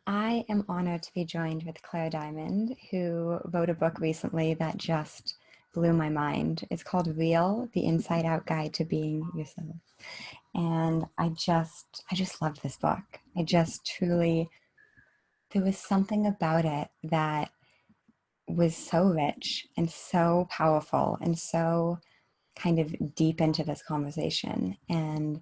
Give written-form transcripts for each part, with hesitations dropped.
I am honored to be joined with Clare Dimond, who wrote a book recently that just blew my mind. It's called Real, The Inside Out Guide to Being Yourself. And I just loved this book. I just truly, there was something about it that was so rich and so powerful and so kind of deep into this conversation. And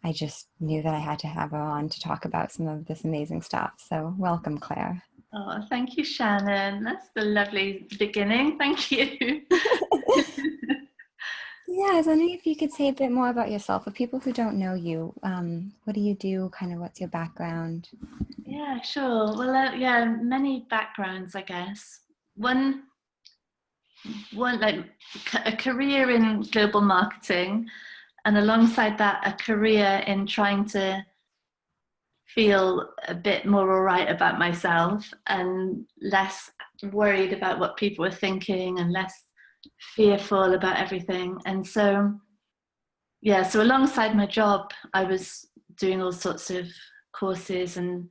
I just knew that I had to have her on to talk about some of this amazing stuff. So welcome, Claire. Oh, thank you, Shannon. That's the lovely beginning. Thank you. Yeah, I was wondering if you could say a bit more about yourself. For people who don't know you, what do you do? Kind of what's your background? Yeah, sure. Well, yeah, many backgrounds, I guess. One, one like a career in global marketing, and alongside that, a career in trying to feel a bit more all right about myself and less worried about what people were thinking and less fearful about everything. And so, yeah, so alongside my job, I was doing all sorts of courses and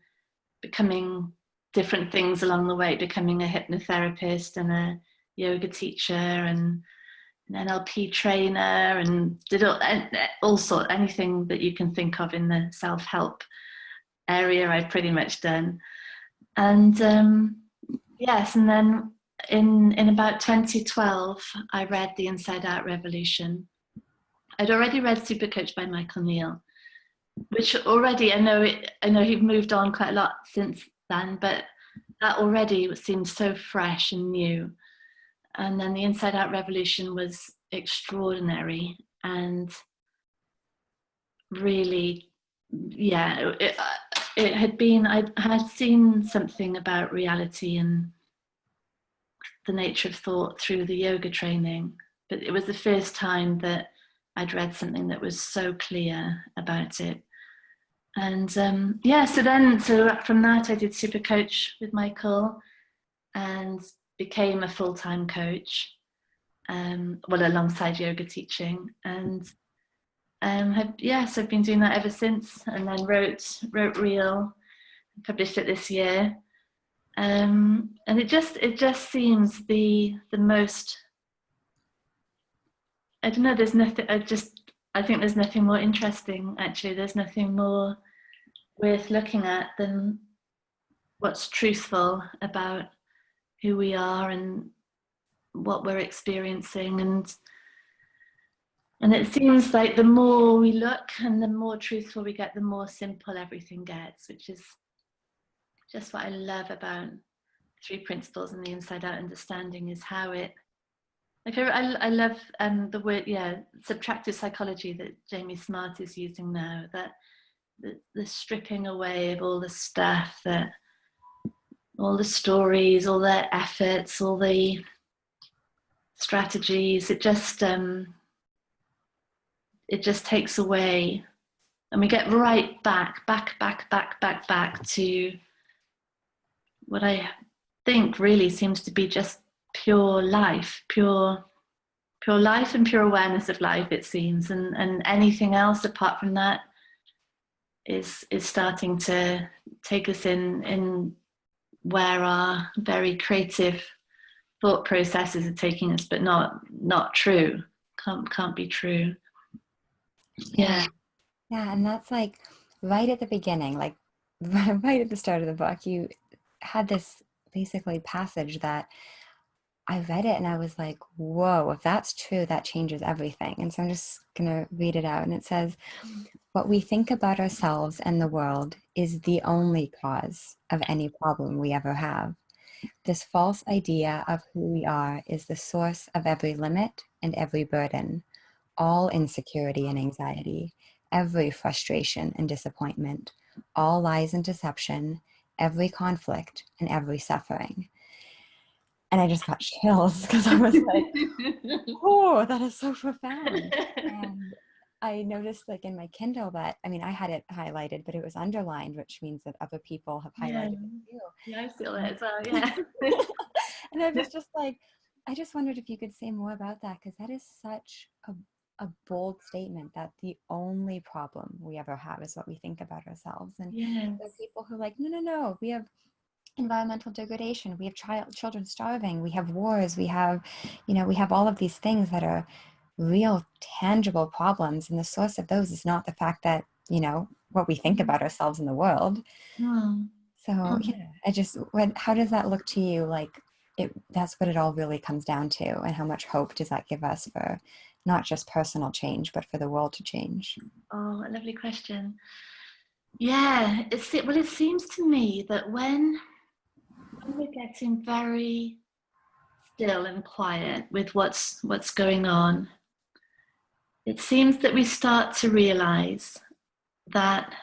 becoming different things along the way, becoming a hypnotherapist and a yoga teacher and an NLP trainer, and did all sorts, anything that you can think of in the self-help area I've pretty much done. And yes, and then in about 2012, I read The Inside Out Revolution. I'd already read Super Coach by Michael Neal, which already I know he'd moved on quite a lot since then, but that already seemed so fresh and new. And then The Inside Out Revolution was extraordinary and really, yeah, it had been, I had seen something about reality and the nature of thought through the yoga training, but it was the first time that I'd read something that was so clear about it. And yeah, so from that I did Super Coach with Michael and became a full-time coach, well, alongside yoga teaching. And I've been doing that ever since, and then wrote Real, published it this year. And it just seems the most, I don't know, there's nothing, I think there's nothing more interesting, actually. There's nothing more worth looking at than what's truthful about who we are and what we're experiencing. And it seems like the more we look and the more truthful we get, the more simple everything gets, which is just what I love about Three Principles and the Inside Out understanding, is how it, like, I love the word, yeah, subtractive psychology that Jamie Smart is using now, that the stripping away of all the stuff, that all the stories, all the efforts, all the strategies, it just takes away, and we get right back to what I think really seems to be just pure life, pure life and pure awareness of life, it seems, and anything else apart from that is starting to take us in where our very creative thought processes are taking us, but not true. Can't be true. Yeah. Yeah, and that's like right at the beginning, like right at the start of the book, you had this basically passage that I read it and I was like, whoa, if that's true, that changes everything. And so I'm just going to read it out. And it says, what we think about ourselves and the world is the only cause of any problem we ever have. This false idea of who we are is the source of every limit and every burden, all insecurity and anxiety, every frustration and disappointment, all lies and deception, every conflict and every suffering. And I just got chills because I was like, oh, that is so profound. And I noticed, like, in my Kindle that, I mean, I had it highlighted, but it was underlined, which means that other people have Yeah. highlighted it too. Yeah, I feel that as well. Yeah. And I was just like, I just wondered if you could say more about that, because that is such a a bold statement that the only problem we ever have is what we think about ourselves. And there are Yes. people who are like, no, no, no, we have environmental degradation, we have children starving, we have wars, we have, we have all of these things that are real tangible problems, and the source of those is not the fact that, what we think about ourselves in the world. Mm. So Mm. yeah, how does that look to you? Like, that's what it all really comes down to, and how much hope does that give us for not just personal change, but for the world to change? Oh, a lovely question. Yeah, it seems to me that when we're getting very still and quiet with what's going on, it seems that we start to realize that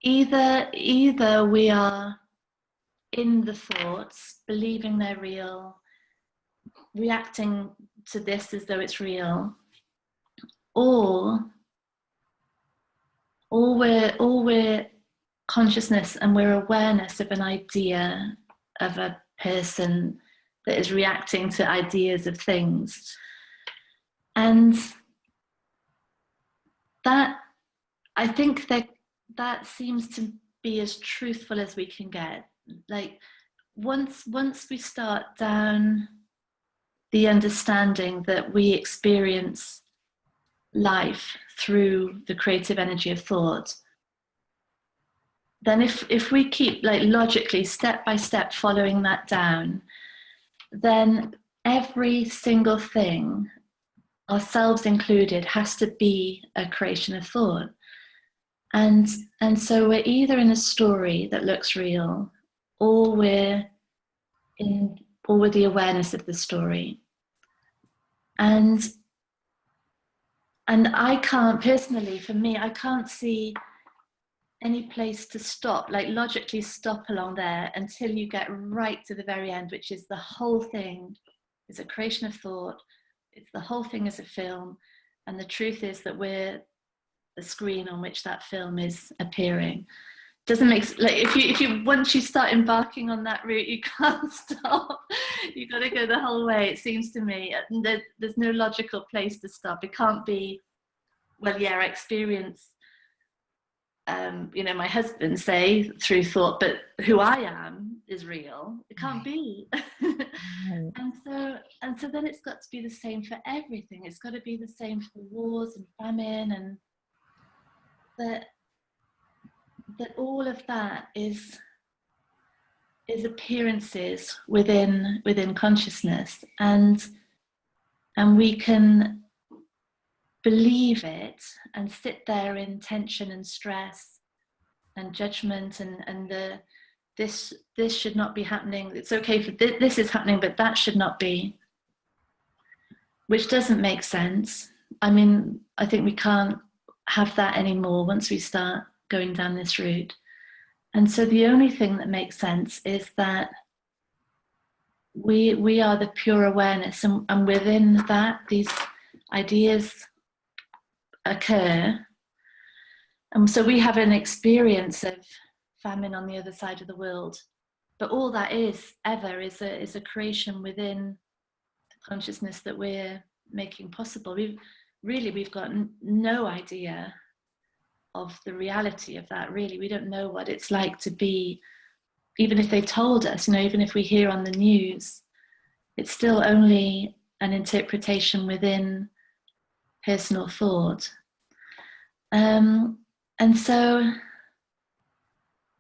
either we are in the thoughts, believing they're real, reacting to this as though it's real, or we're consciousness and we're awareness of an idea, of a person that is reacting to ideas of things. And that, I think that seems to be as truthful as we can get. Like, once we start down the understanding that we experience life through the creative energy of thought, then if we keep, like, logically step by step following that down, then every single thing, ourselves included, has to be a creation of thought. And so we're either in a story that looks real, or we're with the awareness of the story. And I can't, personally, for me, I can't see any place to stop, like logically stop along there, until you get right to the very end, which is the whole thing is a creation of thought. It's the whole thing is a film, and the truth is that we're the screen on which that film is appearing. Doesn't make, like, if you once you start embarking on that route, you can't stop. You got to go the whole way, it seems to me. There's no logical place to stop. It can't be, well, yeah, I experience my husband say through thought, but who I am is real. It can't be. Right. and so then it's got to be the same for everything. It's got to be the same for wars and famine, and that all of that is appearances within consciousness, and we can believe it and sit there in tension and stress and judgment, and this should not be happening. It's okay for this is happening, but that should not be, which doesn't make sense. I mean, I think we can't have that anymore once we start going down this route. And so the only thing that makes sense is that we are the pure awareness, and within that, these ideas occur. And so we have an experience of famine on the other side of the world, but all that is ever is a creation within the consciousness that we're making possible. We've got no idea of the reality of that. Really, we don't know what it's like to be, even if they told us, even if we hear on the news, it's still only an interpretation within personal thought. And so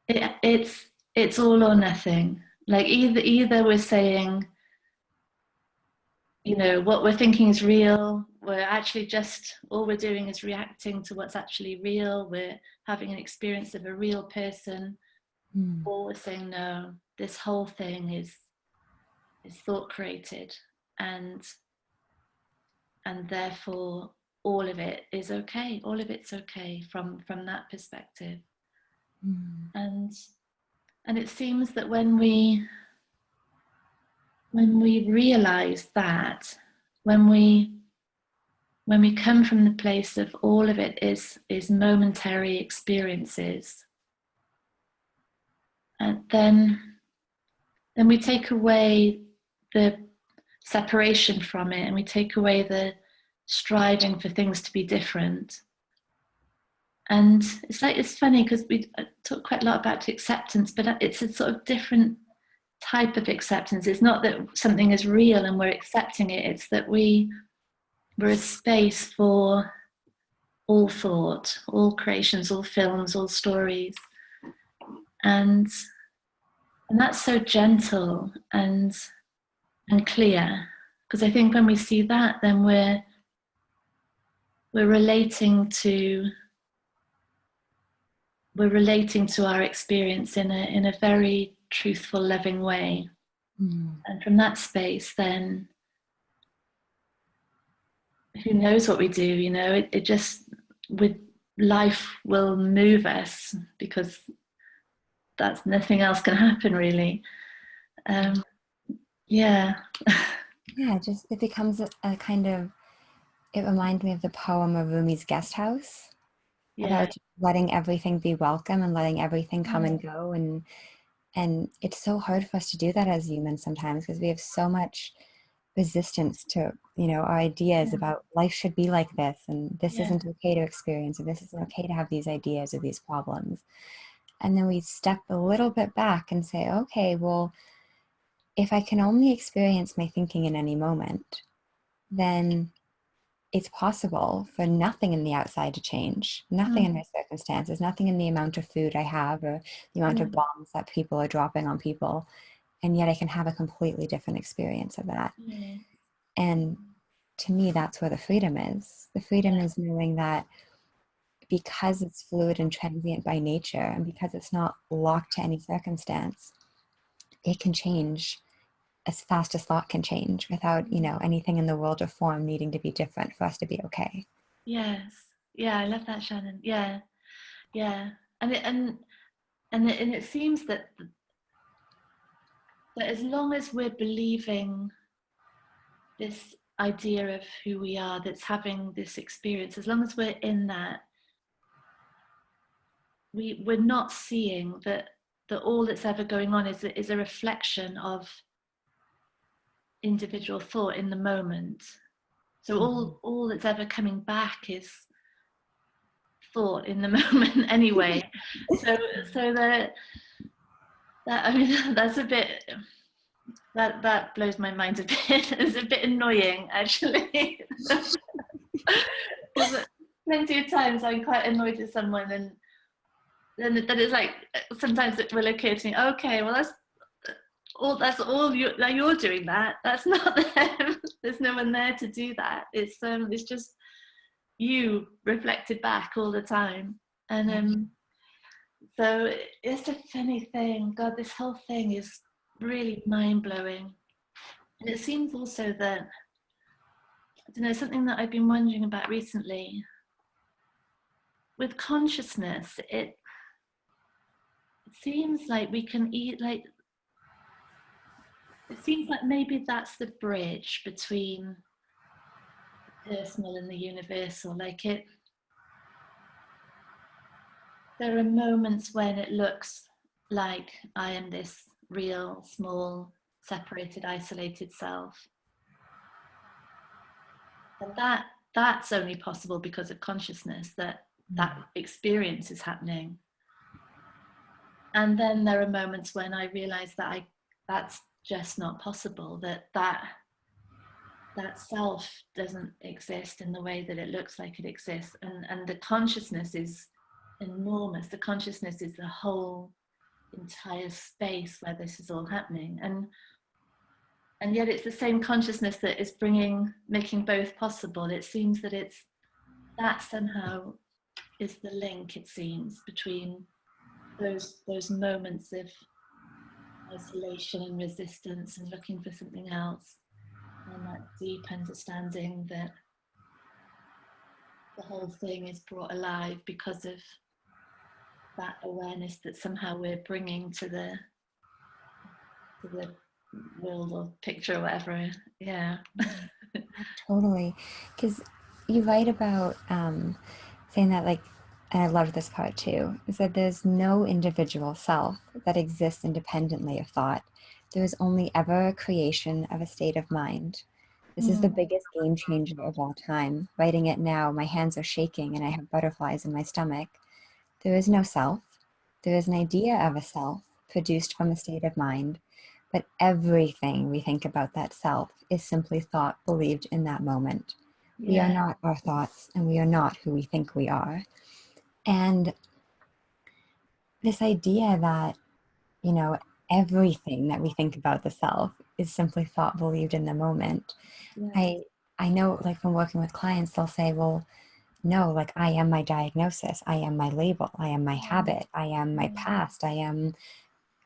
it's all or nothing. Like, either we're saying, what we're thinking is real, we're actually just, all we're doing is reacting to what's actually real, we're having an experience of a real person, or we're saying, no, this whole thing is thought created, and therefore all of it is okay. All of it's okay from that perspective. And it seems that when we realize that, when we come from the place of all of it is momentary experiences, and then we take away the separation from it, and we take away striving for things to be different. And it's funny because we talk quite a lot about acceptance, but it's a sort of different type of acceptance. It's not that something is real and we're accepting it, it's that we're a space for all thought, all creations, all films, all stories. And that's so gentle and clear. Because I think when we see that, then we're relating to our experience in a very truthful, loving way. And from that space, then who knows what we do, you know, it just, with life will move us, because that's, nothing else can happen really. Yeah. Yeah, just it becomes a kind of, it reminds me of the poem of Rumi's Guest House, Yeah. about letting everything be welcome and letting everything come and go. And it's so hard for us to do that as humans sometimes, because we have so much resistance to, you know, our ideas about life should be like this, and this isn't okay to experience, and this isn't okay to have these ideas or these problems. And then we step a little bit back and say, okay, well, if I can only experience my thinking in any moment, then it's possible for nothing in the outside to change, nothing in my circumstances, nothing in the amount of food I have or the amount of bombs that people are dropping on people. And yet I can have a completely different experience of that. And to me, that's where the freedom is. The freedom is knowing that because it's fluid and transient by nature, and because it's not locked to any circumstance, it can change as fast as thought can change, without, you know, anything in the world or form needing to be different for us to be okay. Yes. Yeah, I love that, Shannon. Yeah. Yeah. And it seems that as long as we're believing this idea of who we are, that's having this experience, as long as we're in that, we're not seeing that all that's ever going on is a reflection of individual thought in the moment. So all that's ever coming back is thought in the moment anyway. So that I mean, that's a bit, that blows my mind a bit. It's a bit annoying actually. Because plenty of times I'm quite annoyed with someone, and then it's like, sometimes it will occur to me, okay, well that's all you're doing that. That's not them. There's no one there to do that. It's just you reflected back all the time. And so it's a funny thing. God, this whole thing is really mind-blowing. And it seems also that, I don't know, something that I've been wondering about recently, with consciousness, it seems like we can eat, like, it seems like maybe that's the bridge between the personal and the universal. Like, there are moments when it looks like I am this real, small, separated, isolated self. And that's only possible because of consciousness, that experience is happening. And then there are moments when I realize that that's just not possible, that self doesn't exist in the way that it looks like it exists. And the consciousness is enormous. The consciousness is the whole entire space where this is all happening. And yet it's the same consciousness that is making both possible. It seems that somehow is the link, it seems, between those moments of isolation and resistance and looking for something else, and that deep understanding that the whole thing is brought alive because of that awareness that somehow we're bringing to the world or picture or whatever. Yeah. Totally. Because you write about saying that, like, and I love this part too, is that there's no individual self that exists independently of thought. There is only ever a creation of a state of mind. This is the Mm. biggest game changer of all time. Writing it now, my hands are shaking and I have butterflies in my stomach. There is no self. There is an idea of a self produced from a state of mind, but everything we think about that self is simply thought believed in that moment. We are Yeah, not our thoughts and we are not who we think we are. And this idea that, you know, everything that we think about the self is simply thought believed in the moment. yeah, I I know, like, from working with clients, they'll say, well, no, like, I am my diagnosis, I am my label, I am my yeah, habit, I am my yeah, past, I am,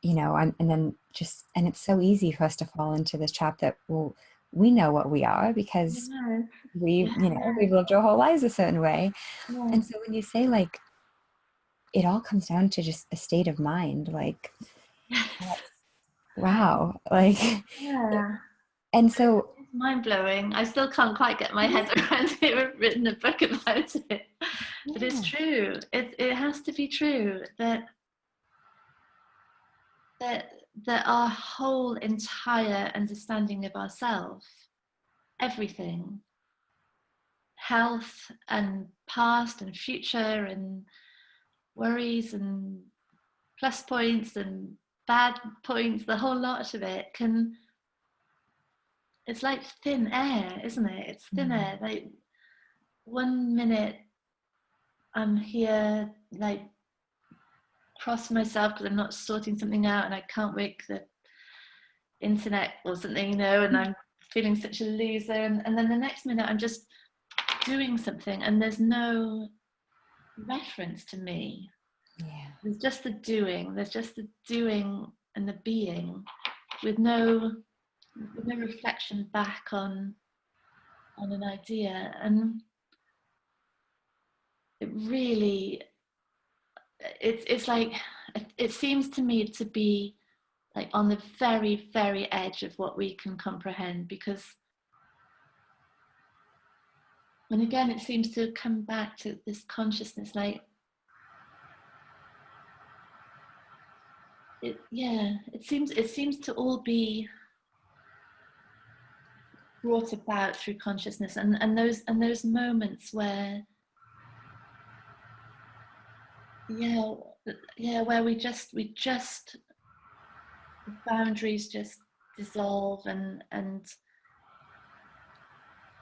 and then just, and it's so easy for us to fall into this trap that, well, we know what we are because yeah, we, yeah, we've lived our whole lives a certain way. yeah, And so when you say, like, it all comes down to just a state of mind, like, yes, that's, wow, like, yeah. and so, It's mind blowing. I still can't quite get my head around it. I've written a book about it, but it's yeah. true. It has to be true that that that our whole entire understanding of ourselves, everything, health and past and future and worries and plus points and bad points, the whole lot of it can, it's like thin air, isn't it? It's thin air. Mhm. Like one minute I'm here like cross myself because I'm not sorting something out and I can't wake the internet or something, and I'm feeling such a loser. And then the next minute I'm just doing something and there's no reference to me. Yeah. There's just the doing. There's just the doing and the being with no reflection back on an idea. And it really, it's like, it seems to me to be like on the very, very edge of what we can comprehend, because, and again, it seems to come back to this consciousness, like it seems to all be brought about through consciousness, and those moments where, yeah, yeah, where we just the boundaries just dissolve, and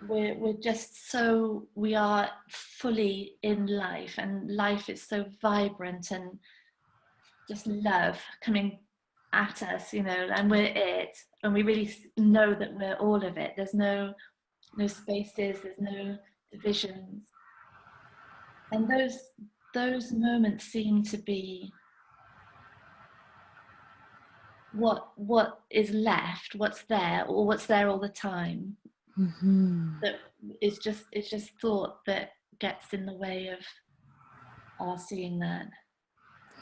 we're just so, we are fully in life, and life is so vibrant and just love coming at us, and we're it, and we really know that we're all of it. There's no spaces, there's no divisions, and those moments seem to be what is left, what's there, or what's there all the time, Hmm. that it's just thought that gets in the way of our seeing that.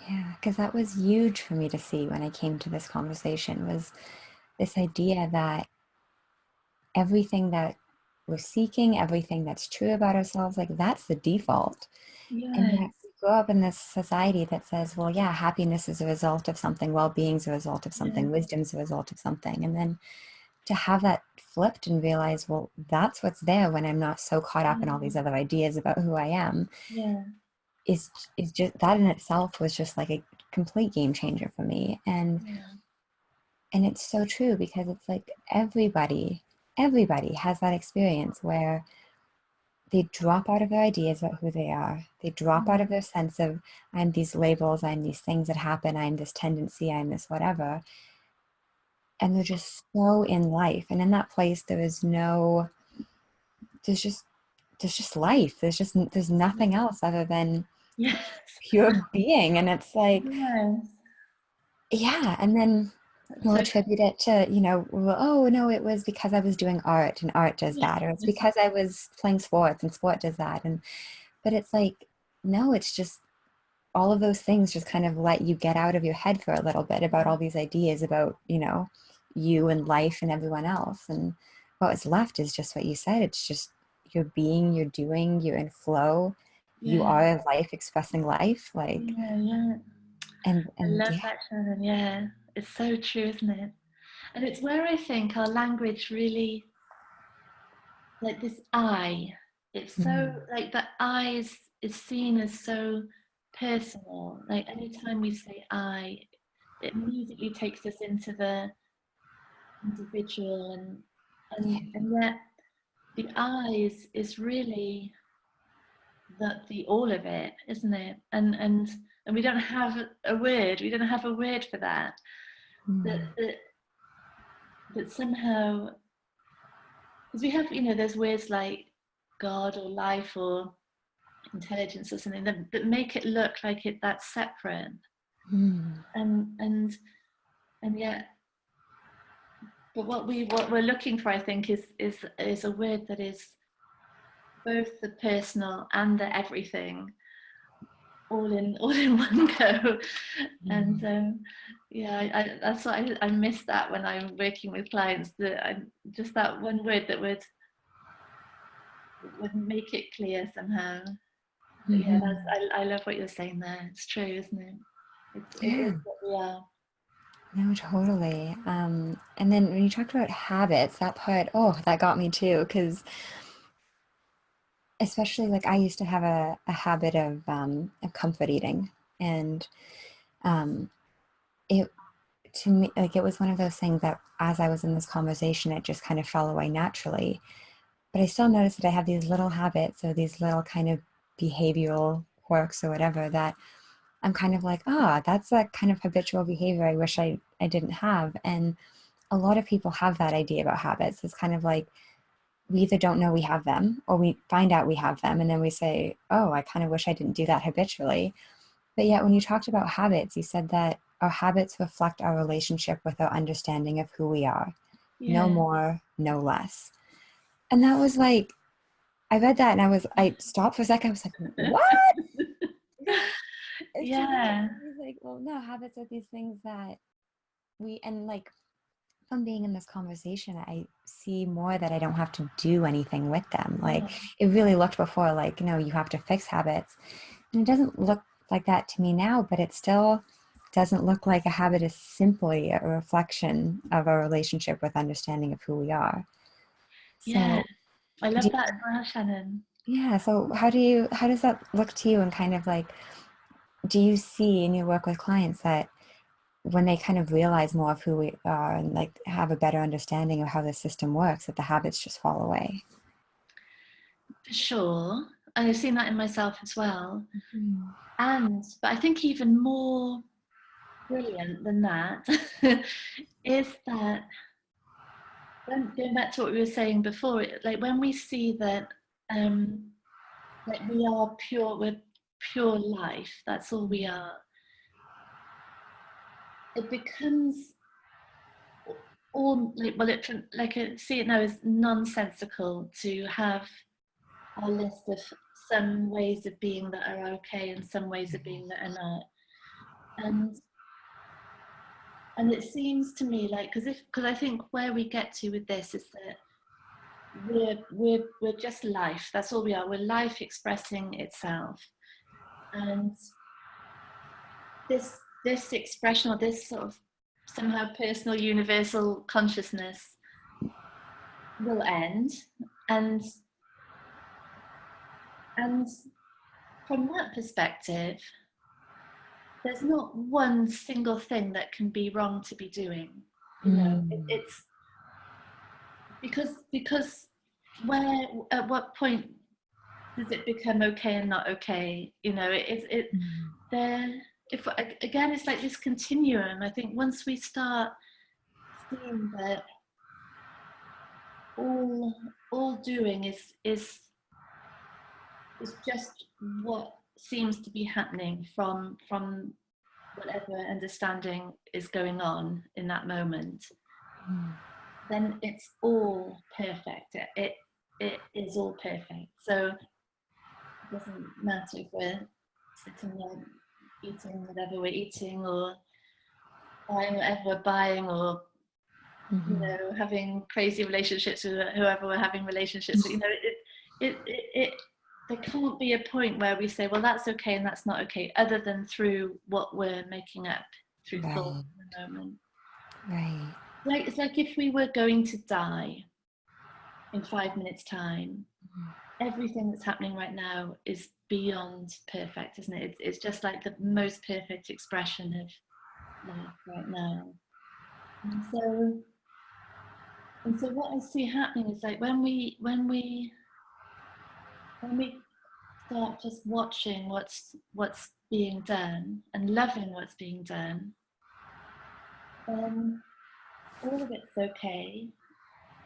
Yeah, because that was huge for me to see when I came to this conversation, was this idea that everything that we're seeking, everything that's true about ourselves, like, that's the default. And Yes, yet we grow up in this society that says, well, yeah, happiness is a result of something, well-being's a result of yeah, something, wisdom's a result of something. And then to have that flipped and realize, well, that's what's there when I'm not so caught up in all these other ideas about who I am, yeah, is just, that in itself was just like a complete game changer for me. yeah, And it's so true, because it's like everybody has that experience where they drop out of their ideas about who they are. They drop out yeah, of their sense of, I'm these labels, I'm these things that happen, I'm this tendency, I'm this whatever. And they're just so in life. And in that place, there's just, there's just life. There's nothing else other than yes, pure being. And it's like, yes. yeah. And then That's we'll so, attribute it to, well, oh no, it was because I was doing art and art does yeah, that, or it's because I was playing sports and sport does that. But it's like, no, it's just all of those things just kind of let you get out of your head for a little bit about all these ideas about, you and life and everyone else. And what's left is just what you said. It's just you're being, you're doing, you're in flow. You yeah, are life expressing life. Like, yeah, yeah. I and love yeah. that, Shannon. Yeah, it's so true, isn't it? And it's where I think our language really, like this I. It's so Mm. like the I is seen as so personal. Like anytime we say I, it immediately takes us into the individual, and yet the I is really the all of it, isn't it? And we don't have a word. We don't have a word for that. That Mm. that that somehow, because we have, there's words like God or life or intelligence or something that make it look like that's separate, Mm. and and yet, but what we're looking for, I think, is a word that is both the personal and the everything, all in one go. And Mm. yeah, that's what I miss that when I'm working with clients. That I just that one word that would make it clear somehow. But yeah, Mhm. I love what you're saying there. It's true, isn't it? It Yeah, is what we are. no, totally. And then when you talked about habits, that part, oh, that got me too, because especially like I used to have a habit of comfort eating, and um, it to me like it was one of those things that as I was in this conversation, it just kind of fell away naturally. But I still noticed that I have these little habits or these little kind of behavioral quirks or whatever that I'm kind of like, ah, that's a kind of habitual behavior I wish I didn't have. And a lot of people have that idea about habits. It's kind of like we either don't know we have them or we find out we have them and then we say, oh, I kind of wish I didn't do that habitually. But yet, when you talked about habits, you said that our habits reflect our relationship with our understanding of who we are. No Yeah, more, no less. And that was like, I read that and I stopped for a second. I was like, what? Because to me, yeah, it was like, well, no, habits are these things that and like from being in this conversation, I see more that I don't have to do anything with them. Like yeah, it really looked before, like, you have to fix habits. And it doesn't look like that to me now, but it still doesn't look like a habit is simply a reflection of a relationship with understanding of who we are. yeah. So, I do love you, that as well, Shannon. yeah, so how does that look to you and kind of like, do you see in your work with clients that when they kind of realize more of who we are and like have a better understanding of how the system works, that the habits just fall away? For sure. And I've seen that in myself as well. Mm. But I think even more brilliant than that is that when going back to what we were saying before, like when we see that um like we're pure life, that's all we are, it becomes all like, well, like see it now as nonsensical to have a list of some ways of being that are okay and some ways of being that are not. And it seems to me like, because I think where we get to with this is that we're just life. That's all we are. We're life expressing itself, and this expression, or this sort of somehow personal universal consciousness, will end, and and from that perspective, there's not one single thing that can be wrong to be doing. Mm. It's because where, at what point does it become okay and not okay? It Mm. there. If again, it's like this continuum. I think once we start seeing that all doing is just what seems to be happening from whatever understanding is going on in that moment, Mm. then it's all perfect. It is all perfect. So it doesn't matter if we're sitting there eating whatever we're eating, or buying whatever we're buying, or Mhm. having crazy relationships with whoever we're having relationships with. It there can't be a point where we say, well, that's okay and that's not okay, other than through what we're making up through thought Right, in the moment. right. Like it's like if we were going to die, in 5 minutes time. Everything that's happening right now is beyond perfect, isn't it? It's just like the most perfect expression of life right now. And so, and so what I see happening is like when we start just watching what's being done and loving what's being done, then all of it's okay.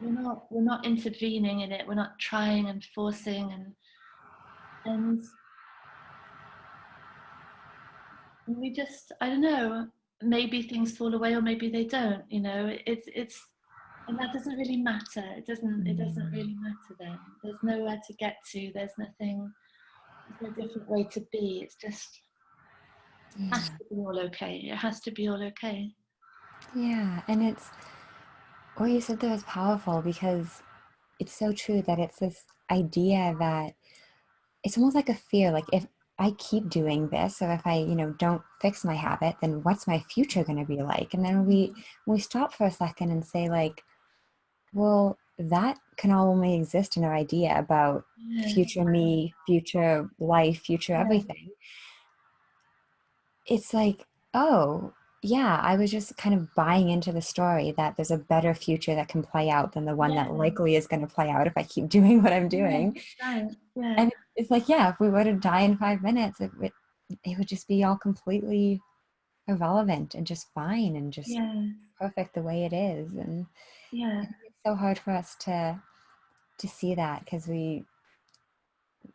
We're not intervening in it. We're not trying and forcing and we just, I don't know, maybe things fall away or maybe they don't, it's and that doesn't really matter. It doesn't really matter then. There's nowhere to get to. There's no different way to be. It's just Yeah. has to be all okay. It has to be all okay. Yeah. And it's what you said there was powerful because it's so true that it's this idea that it's almost like a fear. Like if I keep doing this, or if I, don't fix my habit, then what's my future going to be like? And then we stop for a second and say like, well, that can only exist in our idea about Yeah, future me, future life, future yeah, everything. It's like, oh, yeah, I was just kind of buying into the story that there's a better future that can play out than the one yeah, that likely is going to play out if I keep doing what I'm yeah, doing. right, yeah, And it's like, yeah, if we were to die in 5 minutes, it would just be all completely irrelevant and just fine and just yeah, perfect the way it is. And yeah, I think it's so hard for us to see that because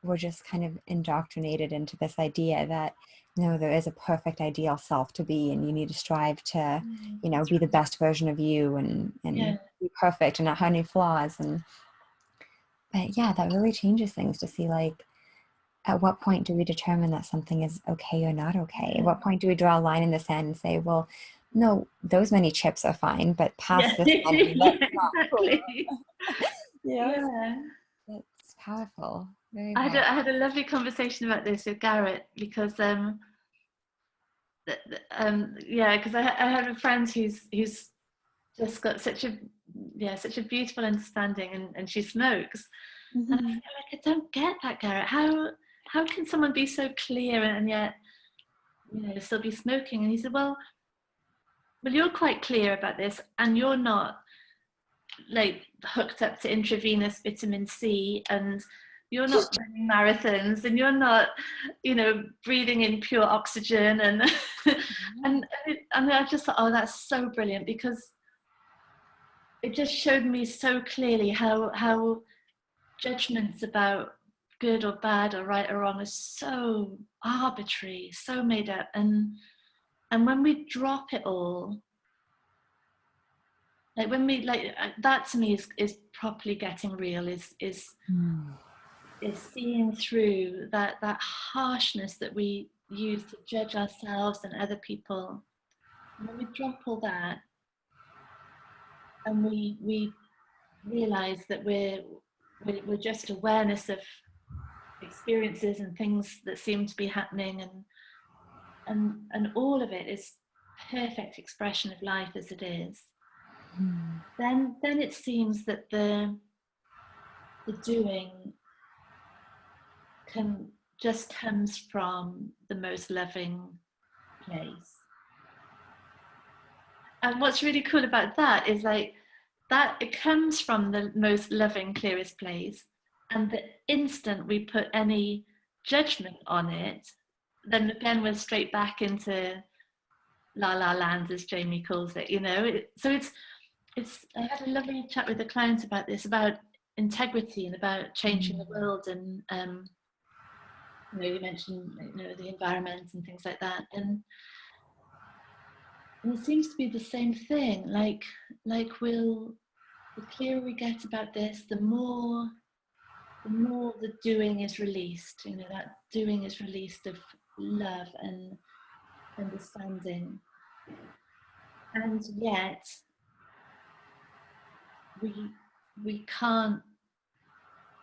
we're just kind of indoctrinated into this idea that no, there is a perfect ideal self to be, and you need to strive to, yeah, be the best version of you and yeah, be perfect and not have any flaws. And but yeah, that really changes things to see like at what point do we determine that something is okay or not okay? At yeah, what point do we draw a line in the sand and say, well, no, those many chips are fine, but past yeah, this many, yeah, that's not cool. exactly. So Yeah. it's powerful, very I had powerful. a, I had a lovely conversation about this with Garrett because yeah, because I have a friend who's just got such a beautiful understanding, and she smokes, and I Mhm. feel like I don't get that, Garrett. How can someone be so clear and yet still be smoking? And he said, well, you're quite clear about this, and you're not like hooked up to intravenous vitamin C, and you're not running marathons, and you're not, breathing in pure oxygen, and and I just thought, oh, that's so brilliant because it just showed me so clearly how judgments about good or bad or right or wrong are so arbitrary, so made up, and when we drop it all, like when we like that to me is properly getting real, Mm. is seeing through that harshness that we use to judge ourselves and other people. And when we drop all that and we realize that we're just awareness of experiences and things that seem to be happening, and all of it is perfect expression of life as it is, Mm. then it seems that the doing can just comes from the most loving place. And what's really cool about that is like that it comes from the most loving, clearest place. And the instant we put any judgment on it, then again we're straight back into la la land, as Jamie calls it. So it's. I had a lovely chat with a client about this, about integrity and about changing the Mm. world, and you mentioned the environment and things like that, and it seems to be the same thing. Like the clearer we get about this, the more the doing is released. That doing is released of love and understanding, and yet we we can't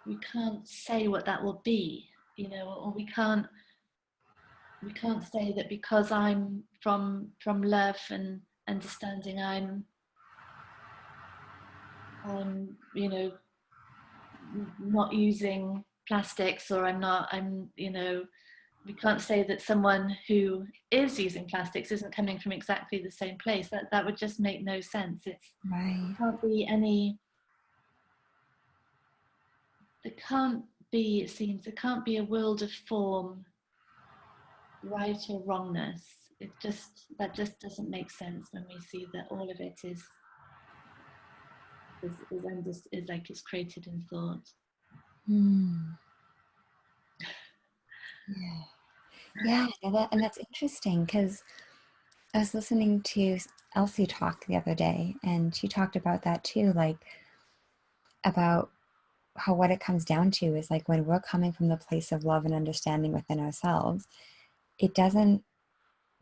we can't say what that will be, or we can't say that because I'm from love and understanding, I'm not using plastics, or we can't say that someone who is using plastics isn't coming from exactly the same place. That would just make no sense. Right. Can't be any, there can't be, it seems, there can't be a world of form, right or wrongness. That just doesn't make sense when we see that all of it is like it's created in thought. Hmm. Yeah. Yeah, and that's interesting because I was listening to Elsie talk the other day, and she talked about that too, like about how what it comes down to is like when we're coming from the place of love and understanding within ourselves, it doesn't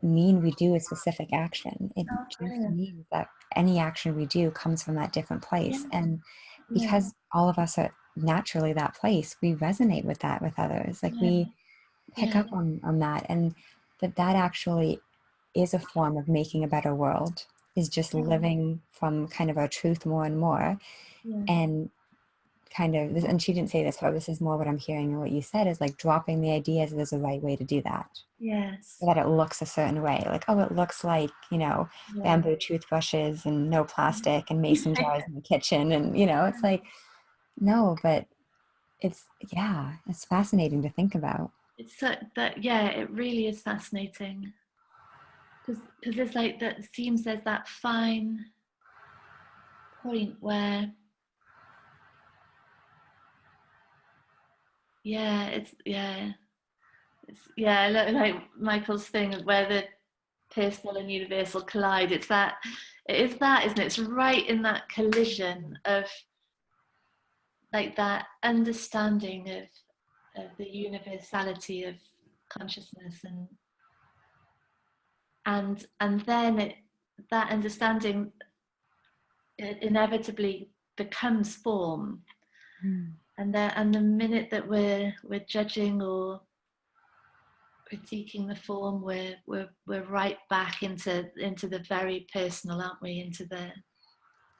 mean we do a specific action. It Oh, just brilliant. means that any action we do comes from that different Yeah, place. And yeah, because all of us are naturally that place, we resonate with that with others. Like yeah, we pick yeah, up on that, and that actually is a form of making a better world, is just yeah, living from kind of our truth more and more. yeah. And kind of this, and she didn't say this, but this is more what I'm hearing and what you said is like dropping the ideas there's a right way to do that, Yes, that it looks a certain way, like, oh, it looks like, yeah. bamboo toothbrushes and no plastic and mason jars in the kitchen, and it's like, no, but it's, yeah, it's fascinating to think about. It's so that, yeah, it really is fascinating, because it's like that seems there's that fine point where, yeah, yeah, like Michael's thing of where the personal and universal collide. It is that, isn't it? It's right in that collision of like that understanding of the universality of consciousness, and then that understanding, it inevitably becomes form, Mm. and the minute that we're judging or critiquing the form, we're right back into the very personal, aren't we? Into the,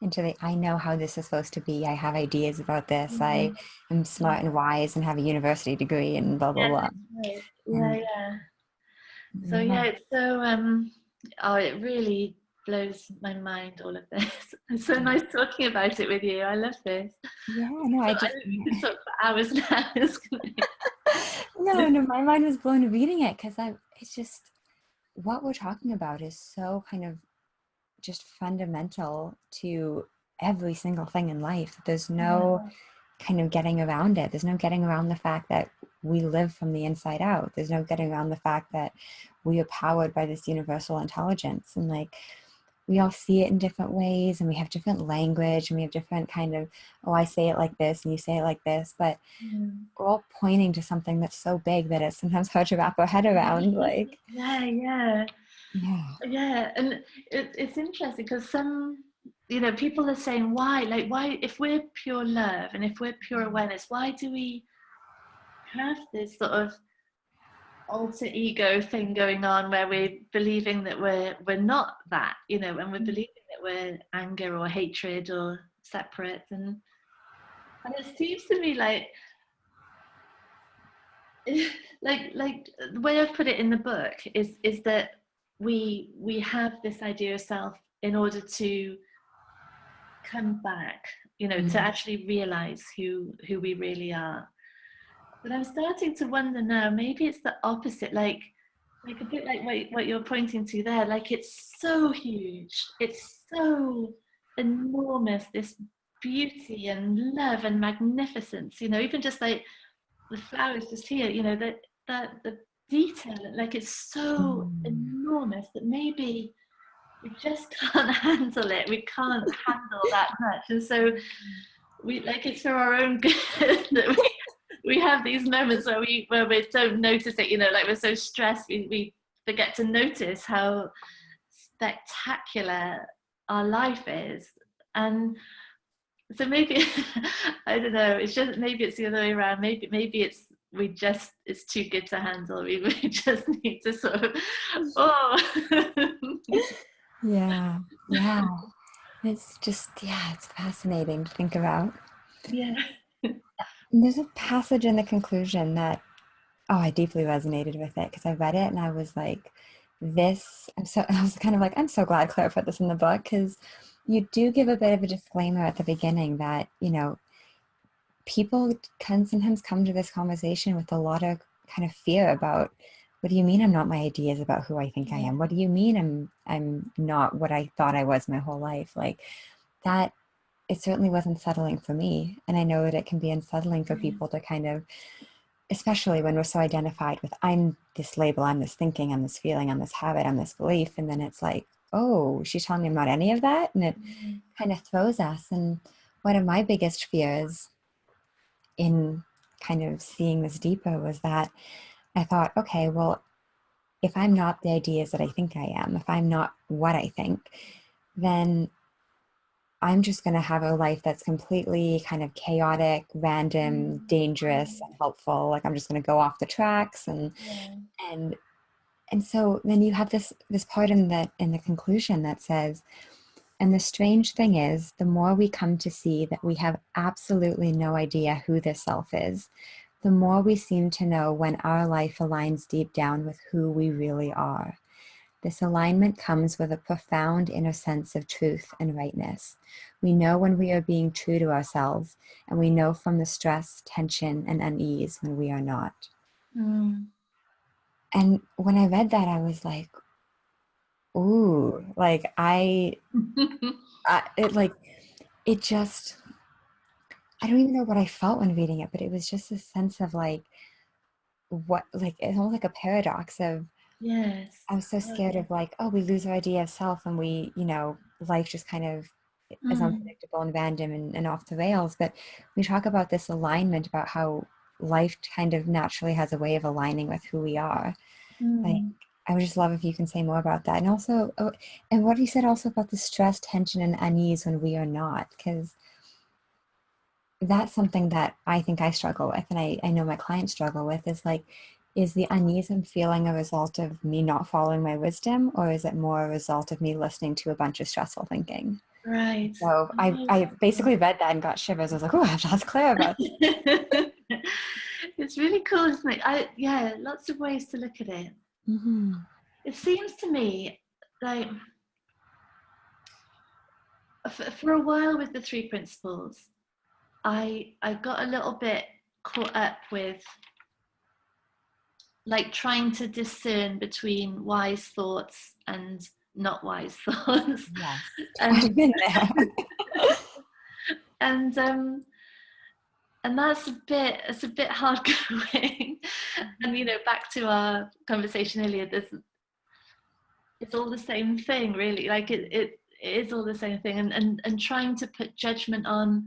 Into the, I know how this is supposed to be, I have ideas about this, yeah, I am smart and wise and have a university degree and blah blah yeah, blah. that's right. Yeah, And yeah. So yeah, yeah, it's so oh, it really blows my mind, all of this. It's so nice talking about it with you. I love this. yeah, no, I just We could talk for hours now. no, no, my mind was blown reading it because it's just what we're talking about is so kind of just fundamental to every single thing in life. There's Yeah, no kind of getting around it. There's no getting around the fact that we live from the inside out. There's no getting around the fact that we are powered by this universal intelligence. And like we all see it in different ways, and we have different language, and we have different kind of, oh, I say it like this and you say it like this, but yeah. we're all pointing to something that's so big that it's sometimes hard to wrap our head around. Like, Yeah, yeah, yeah. yeah. And it's interesting because some, people are saying, why, if we're pure love and if we're pure awareness, why do we have this sort of alter ego thing going on where we're believing that we're not that, and we're believing that we're anger or hatred or separate, and it seems to me like like the way I've put it in the book is that we have this idea of self in order to come back, to Mm. actually realize who we really are. But I'm starting to wonder now, maybe it's the opposite, like a bit like what you're pointing to there, like it's so huge, it's so enormous, this beauty and love and magnificence, even just like the flowers just here, that the detail, like it's so Mm. enormous that maybe we just can't handle it. We can't handle that much. And so we, like, it's for our own good that we have these moments where we don't notice it, like we're so stressed, we forget to notice how spectacular our life is. And so maybe I don't know, it's just, maybe it's the other way around, maybe it's too good to handle, we just need to sort of, oh. Yeah. Yeah. It's just, yeah, it's fascinating to think about. Yeah. There's a passage in the conclusion that, oh, I deeply resonated with it because I read it and I was like, I was kind of like, I'm so glad Claire put this in the book because you do give a bit of a disclaimer at the beginning that, people can sometimes come to this conversation with a lot of kind of fear about, what do you mean I'm not my ideas about who I think I Yeah. am? What do you mean I'm not what I thought I was my whole life? Like that, it certainly wasn't settling for me. And I know that it can be unsettling for Yeah. people to kind of, especially when we're so identified with, I'm this label, I'm this thinking, I'm this feeling, I'm this habit, I'm this belief. And then it's like, oh, she's telling me I'm not any of that. And it kind of throws us. And one of my biggest fears in kind of seeing this deeper was that I thought, okay, well, if I'm not the ideas that I think I am, if I'm not what I think, then I'm just going to have a life that's completely kind of chaotic, random, dangerous, unhelpful. Like I'm just going to go off the tracks Yeah. and and so then you have this part in the conclusion that says, and the strange thing is, the more we come to see that we have absolutely no idea who this self is, the more we seem to know when our life aligns deep down with who we really are. This alignment comes with a profound inner sense of truth and rightness. We know when we are being true to ourselves, and we know from the stress, tension, and unease when we are not. Mm. And when I read that, I was like, ooh, like it like, it just, I don't even know what I felt when reading it, but it was just a sense of like, what, like, it's almost like a paradox of, I Yes. was so Oh, scared yeah. of like, oh, we lose our idea of self and we, life just kind of is Mm. unpredictable and random and off the rails. But we talk about this alignment, about how life kind of naturally has a way of aligning with who we are. Like, Mm. I would just love if you can say more about that. And also, oh, and what you said also about the stress, tension, and unease when we are not, because that's something that I think I struggle with, and I know my clients struggle with, is like, is the unease I'm feeling a result of me not following my wisdom, or is it more a result of me listening to a bunch of stressful thinking? Right. So I basically read that and got shivers. I was like, oh, I have to ask Claire about this. It's really cool, isn't it? Yeah, lots of ways to look at it. Mm-hmm. It seems to me like for a while with the three principles, I got a little bit caught up with like trying to discern between wise thoughts and not wise thoughts, Yes, and I've been there. and um and that's it's a bit hard going. And back to our conversation earlier, there's it's all the same thing really, like it is all the same thing, and trying to put judgment on,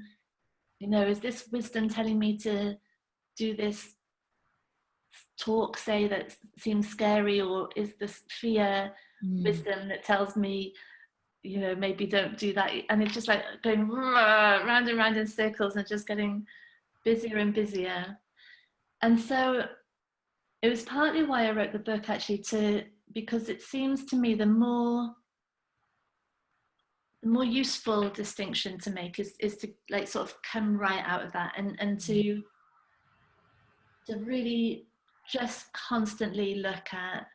is this wisdom telling me to do this talk, say, that seems scary, or is this fear Mm, wisdom that tells me, maybe don't do that? And it's just like going round and round in circles and just getting busier and busier. And so it was partly why I wrote the book, actually, to because it seems to me the more useful distinction to make is to like sort of come right out of that, and to really just constantly look at,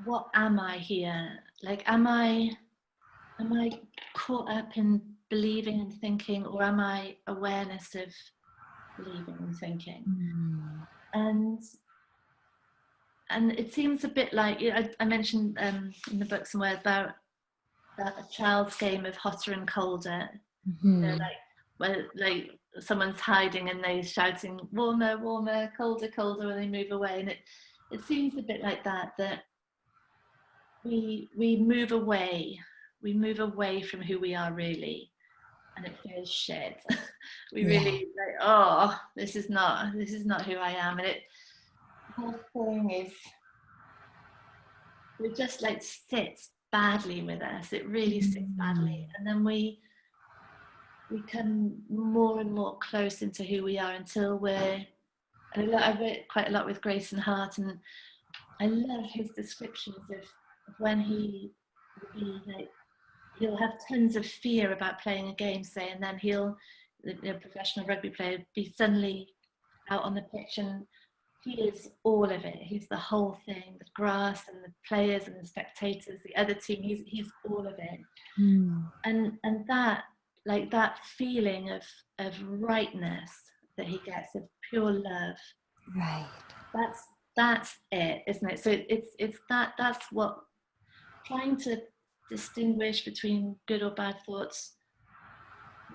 what am I here? Like, am I caught up in believing and thinking, or am I awareness of believing and thinking? mm, And and it seems a bit like, I mentioned in the book somewhere about a child's game of hotter and colder. mm, Like where like someone's hiding and they're shouting warmer, warmer, colder, colder, when they move away. And it seems a bit like that, we move away, from who we are really, and it feels shit. We yeah. really like, oh, this is not who I am. And the whole thing is, it just like sits badly with us. It really sits badly. Mm, And then we come more and more close into who we are, until and I've worked quite a lot with Grace and Hart, and I love his descriptions of when he will be like, he'll have tons of fear about playing a game, say, and then he'll professional rugby player, be suddenly out on the pitch, and he is all of it. He's the whole thing, the grass and the players and the spectators, the other team. He's all of it. Mm. And that, like, that feeling of rightness that he gets, of pure love, Right. that's it, isn't it? So that's what, trying to distinguish between good or bad thoughts,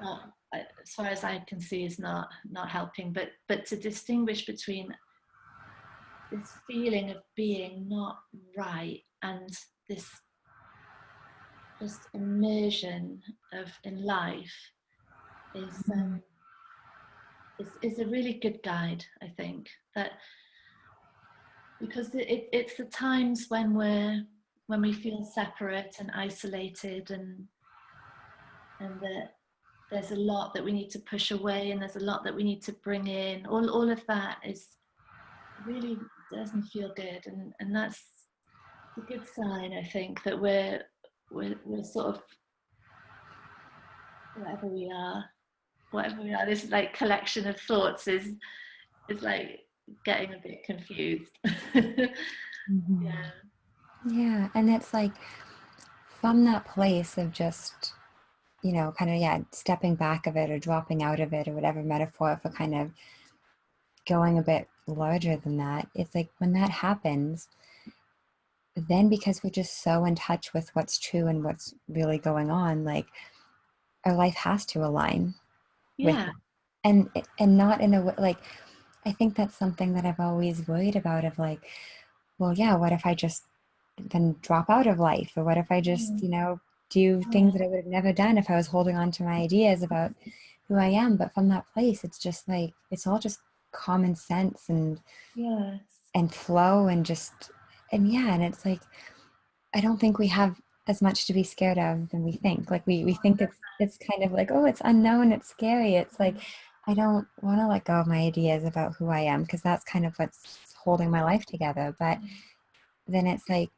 not, as far as I can see, is not helping. But to distinguish between this feeling of being not right and this just immersion of in life is Mm. is a really good guide, I think. That, because it's the times when we feel separate and isolated, and that there's a lot that we need to push away, and there's a lot that we need to bring in. All of that is really doesn't feel good, and that's a good sign, I think, that we're sort of, whatever we are, this like collection of thoughts is like getting a bit confused. Mhm. Yeah. Yeah, and it's like from that place of just, kind of, yeah, stepping back of it or dropping out of it or whatever metaphor for kind of going a bit larger than that. It's like when that happens, then because we're just so in touch with what's true and what's really going on, like our life has to align with Yeah. that. And not in a way like I think that's something that I've always worried about of like, well, yeah, what if I just then drop out of life? Or what if I just, Mm. do things Yeah. that I would have never done if I was holding on to my ideas about who I am? But from that place, it's just like, it's all just common sense Yes. and flow and just, and yeah, and it's like, I don't think we have as much to be scared of than we think. Like we think it's kind of like, oh, it's unknown, it's scary. It's like I don't want to let go of my ideas about who I am because that's kind of what's holding my life together. But then it's like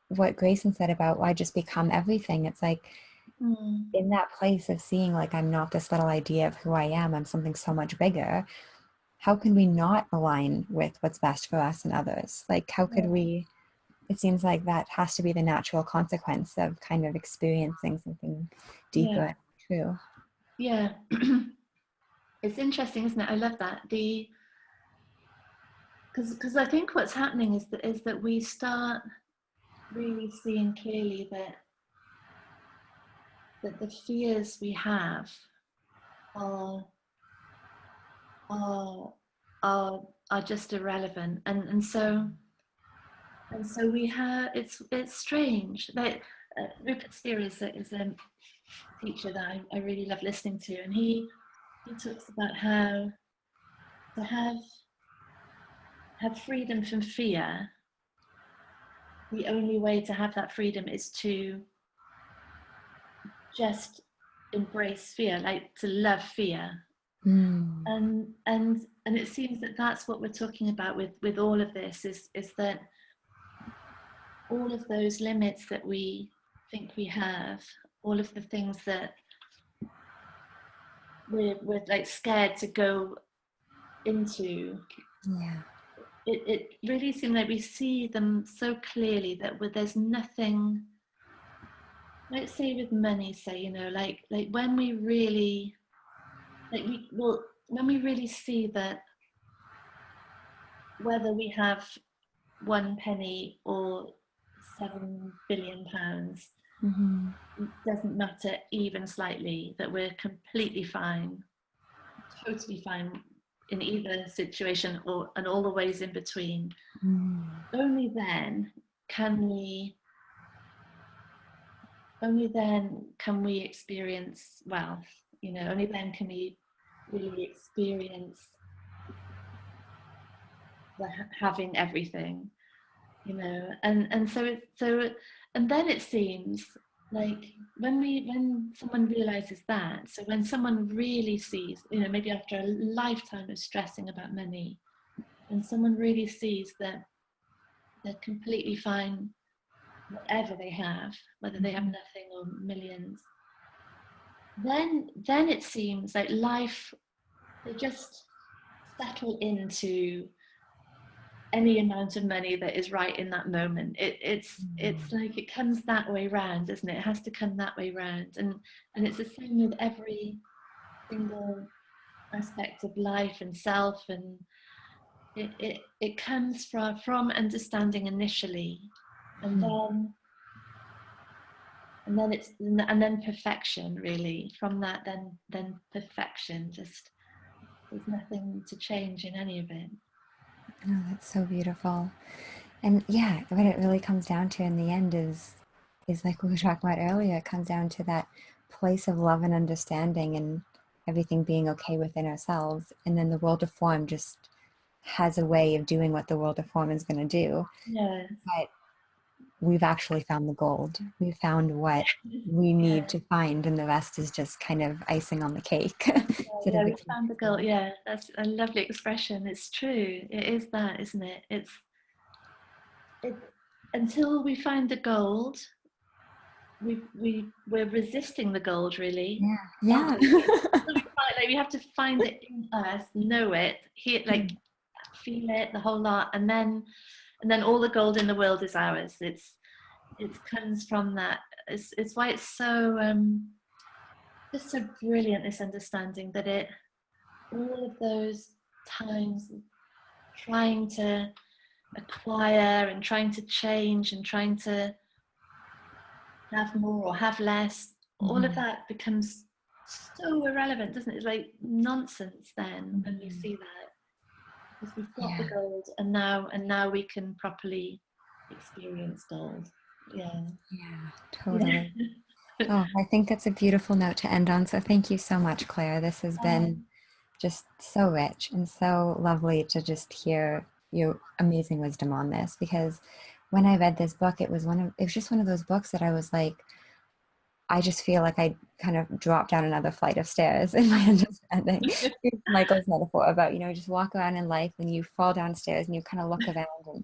what Grayson said about why just become everything. It's like Mm. in that place of seeing like I'm not this little idea of who I am, I'm something so much bigger. How can we not align with what's best for us and others? Like how could Yeah. we it seems like that has to be the natural consequence of kind of experiencing something deeper Yeah. and true. Yeah. It's interesting, isn't it? I love that. The Because I think what's happening is that we start really seeing clearly that the fears we have are are are just irrelevant, and so we have, it's strange that Rupert Steer is a teacher that I really love listening to, and he talks about how to have freedom from fear. The only way to have that freedom is to just embrace fear, like to love fear. Mm. And it seems that that's what we're talking about with all of this, is that all of those limits that we think we have, all of the things that we're like scared to go into, Yeah. it really seems like we see them so clearly that there's nothing, let's say with money, say, like when we really, like we well when we really see that whether we have 1 penny or £7 billion Mm-hmm. doesn't matter even slightly, that we're completely fine, totally fine in either situation, and all the ways in between. Mm. Only then can we only then can we experience wealth. Only then can we really experience the having everything. And and then it seems like when someone realizes that, so when someone really sees, maybe after a lifetime of stressing about money, and someone really sees that they're completely fine whatever they have, whether they have nothing or millions, then it seems like life, they just settle into any amount of money that is right in that moment. It's Mm. like it comes that way round, isn't it? It has to come that way round, and it's the same with every single aspect of life and self, and it comes from understanding initially, and Mm. then and then it's and then perfection, really. From that, then perfection. Just there's nothing to change in any of it. Oh, that's so beautiful. And yeah, what it really comes down to in the end is like we were talking about earlier, it comes down to that place of love and understanding and everything being okay within ourselves. And then the world of form just has a way of doing what the world of form is going to do. Yes. But we've actually found the gold. We've found what we need Yeah. to find, and the rest is just kind of icing on the cake instead Yeah, of the we cake found the goal. itself. Yeah, that's a lovely expression. It's true. It is that, isn't it? It until we find the gold, we're resisting the gold, really, Yeah. aren't Yeah. we? So like we have to find it in us, know it, hear, like Mm. feel it, the whole lot, and then all the gold in the world is ours. It comes from that. It's why it's so just so brilliant, this understanding that it all of those times trying to acquire and trying to change and trying to have more or have less, all of Mhm. that becomes so irrelevant, doesn't it? It's like nonsense then when we Mhm. see that, because we've got the Yeah. gold, and now we can properly experience gold. Yeah. Yeah. Yeah. Totally. Oh, I think that's a beautiful note to end on. So thank you so much, Claire. This has been just so rich and so lovely to just hear your amazing wisdom on this, because when I read this book, it was just one of those books that I was like, I just feel like I kind of dropped down another flight of stairs in my understanding. Michael's metaphor about, just walk around in life and you fall downstairs and you kind of look around and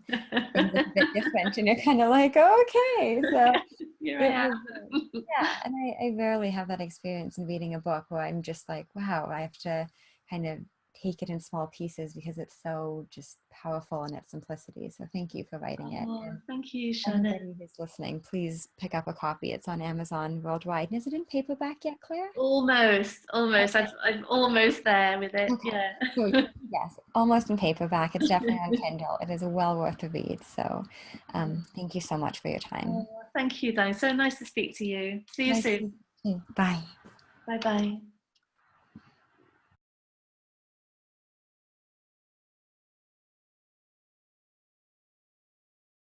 things look a bit different and you're kind of like, oh, okay. So Here I it am. was, yeah. And I rarely have that experience in reading a book where I'm just like, wow, I have to kind of take it in small pieces because it's so just powerful in its simplicity. So thank you for writing it. Oh, And thank you, Shannon. anybody who's listening, please pick up a copy. It's on Amazon worldwide. And is it in paperback yet, Claire? Almost, almost. Okay. I'm almost there with it. Okay. Yeah. So yes, almost in paperback. It's definitely on Kindle. It is well worth a read. So thank you so much for your time. Oh, thank you, Di. So nice to speak to you. See you Nice to soon. meet you. Bye. Bye bye.